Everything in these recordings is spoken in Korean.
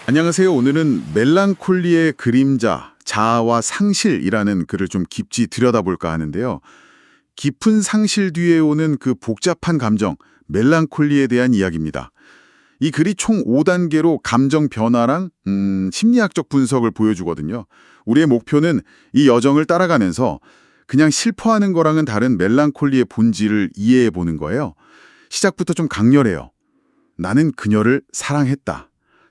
안녕하세요. 오늘은 멜랑콜리의 그림자, 자아와 상실이라는 글을 좀 깊이 들여다볼까 하는데요. 깊은 상실 뒤에 오는 그 복잡한 감정, 멜랑콜리에 대한 이야기입니다. 이 글이 총 5단계로 감정 변화랑 심리학적 분석을 보여주거든요. 우리의 목표는 이 여정을 따라가면서 그냥 슬퍼하는 거랑은 다른 멜랑콜리의 본질을 이해해 보는 거예요. 시작부터 좀 강렬해요. 나는 그녀를 사랑했다.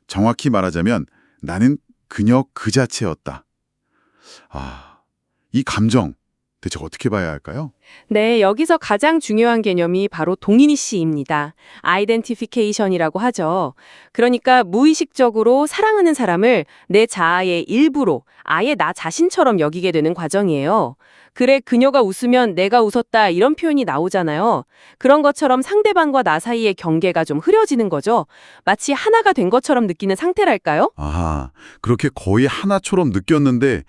정확히 말하자면 나는 그녀 그 자체였다. 이 감정 대체 어떻게 봐야 할까요? 네, 여기서 가장 중요한 개념이 바로 동인이시입니다. 아이덴티피케이션이라고 하죠. 그러니까 무의식적으로 사랑하는 사람을 내 자아의 일부로 아예 나 자신처럼 여기게 되는 과정이에요. 그래, 그녀가 웃으면 내가 웃었다 이런 표현이 나오잖아요. 그런 것처럼 상대방과 나 사이의 경계가 좀 흐려지는 거죠. 마치 하나가 된 것처럼 느끼는 상태랄까요? 그렇게 거의 하나처럼 느꼈는데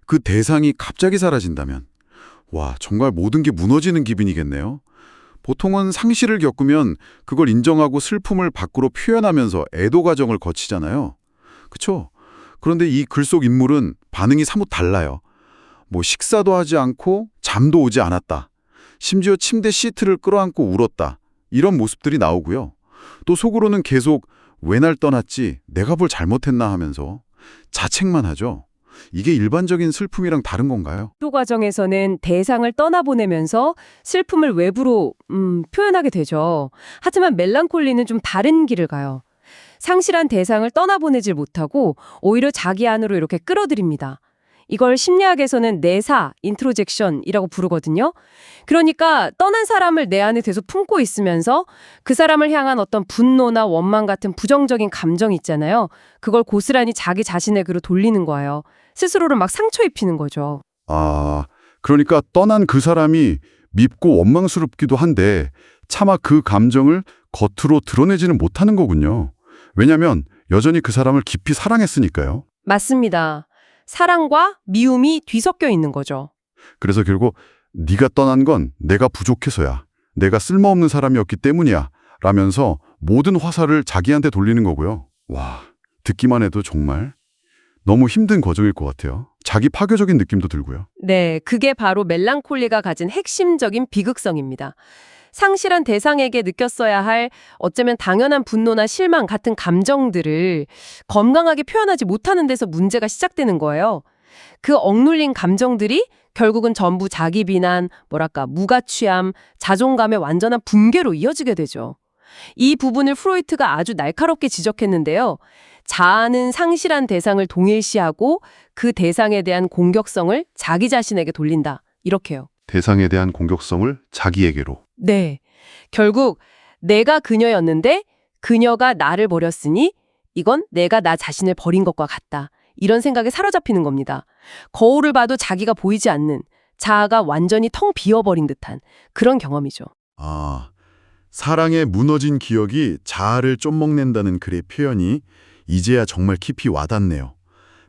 그 대상이 갑자기 사라진다면 와, 정말 모든 게 무너지는 기분이겠네요. 보통은 상실을 겪으면 그걸 인정하고 슬픔을 밖으로 표현하면서 애도 과정을 거치잖아요. 그쵸? 그런데 이 글 속 인물은 반응이 사뭇 달라요. 식사도 하지 않고 잠도 오지 않았다. 심지어 침대 시트를 끌어안고 울었다. 이런 모습들이 나오고요. 또 속으로는 계속 왜 날 떠났지? 내가 뭘 잘못했나 하면서 자책만 하죠. 이게 일반적인 슬픔이랑 다른 건가요? 또 과정에서는 대상을 떠나보내면서 슬픔을 외부로 표현하게 되죠. 하지만 멜랑콜리는 좀 다른 길을 가요. 상실한 대상을 떠나보내질 못하고 오히려 자기 안으로 이렇게 끌어들입니다. 이걸 심리학에서는 내사, 인트로젝션이라고 부르거든요. 그러니까 떠난 사람을 내 안에 계속 품고 있으면서 그 사람을 향한 어떤 분노나 원망 같은 부정적인 감정이 있잖아요. 그걸 고스란히 자기 자신에게로 돌리는 거예요. 스스로를 막 상처 입히는 거죠. 그러니까 떠난 그 사람이 밉고 원망스럽기도 한데 차마 그 감정을 겉으로 드러내지는 못하는 거군요. 왜냐하면 여전히 그 사람을 깊이 사랑했으니까요. 맞습니다. 사랑과 미움이 뒤섞여 있는 거죠. 그래서 결국 네가 떠난 건 내가 부족해서야. 내가 쓸모없는 사람이었기 때문이야. 라면서 모든 화살을 자기한테 돌리는 거고요. 와, 듣기만 해도 정말 너무 힘든 과정일 것 같아요. 자기 파괴적인 느낌도 들고요. 네, 그게 바로 멜랑콜리가 가진 핵심적인 비극성입니다. 상실한 대상에게 느꼈어야 할 어쩌면 당연한 분노나 실망 같은 감정들을 건강하게 표현하지 못하는 데서 문제가 시작되는 거예요. 그 억눌린 감정들이 결국은 전부 자기 비난, 무가취함, 자존감의 완전한 붕괴로 이어지게 되죠. 이 부분을 프로이트가 아주 날카롭게 지적했는데요. 자아는 상실한 대상을 동일시하고 그 대상에 대한 공격성을 자기 자신에게 돌린다. 이렇게요. 대상에 대한 공격성을 자기에게로. 네. 결국 내가 그녀였는데 그녀가 나를 버렸으니 이건 내가 나 자신을 버린 것과 같다. 이런 생각에 사로잡히는 겁니다. 거울을 봐도 자기가 보이지 않는, 자아가 완전히 텅 비어버린 듯한 그런 경험이죠. 사랑에 무너진 기억이 자아를 쫌먹는다는 글의 표현이 이제야 정말 깊이 와닿네요.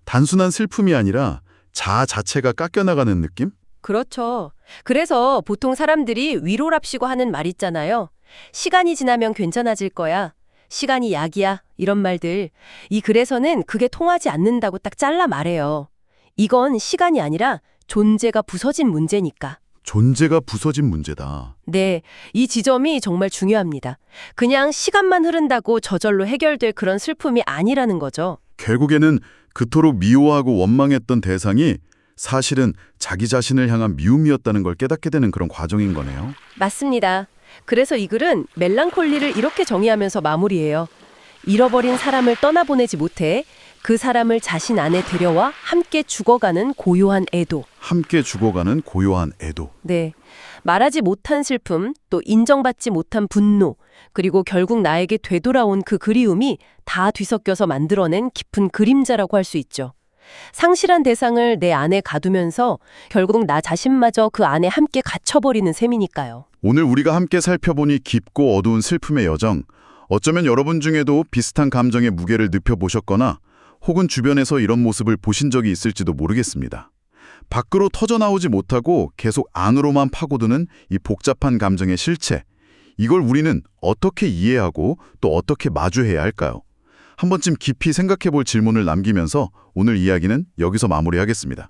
단순한 슬픔이 아니라 자아 자체가 깎여나가는 느낌? 그렇죠. 그래서 보통 사람들이 위로랍시고 하는 말 있잖아요. 시간이 지나면 괜찮아질 거야. 시간이 약이야. 이런 말들. 이 글에서는 그게 통하지 않는다고 딱 잘라 말해요. 이건 시간이 아니라 존재가 부서진 문제니까. 존재가 부서진 문제다. 네, 이 지점이 정말 중요합니다. 그냥 시간만 흐른다고 저절로 해결될 그런 슬픔이 아니라는 거죠. 결국에는 그토록 미워하고 원망했던 대상이 사실은 자기 자신을 향한 미움이었다는 걸 깨닫게 되는 그런 과정인 거네요. 맞습니다. 그래서 이 글은 멜랑콜리를 이렇게 정의하면서 마무리해요. 잃어버린 사람을 떠나보내지 못해 그 사람을 자신 안에 들여와 함께 죽어가는 고요한 애도. 함께 죽어가는 고요한 애도. 네. 말하지 못한 슬픔, 또 인정받지 못한 분노, 그리고 결국 나에게 되돌아온 그 그리움이 다 뒤섞여서 만들어낸 깊은 그림자라고 할 수 있죠. 상실한 대상을 내 안에 가두면서 결국 나 자신마저 그 안에 함께 갇혀버리는 셈이니까요. 오늘 우리가 함께 살펴보니 깊고 어두운 슬픔의 여정, 어쩌면 여러분 중에도 비슷한 감정의 무게를 느껴보셨거나 혹은 주변에서 이런 모습을 보신 적이 있을지도 모르겠습니다. 밖으로 터져나오지 못하고 계속 안으로만 파고드는 이 복잡한 감정의 실체, 이걸 우리는 어떻게 이해하고 또 어떻게 마주해야 할까요? 한 번쯤 깊이 생각해 볼 질문을 남기면서 오늘 이야기는 여기서 마무리하겠습니다.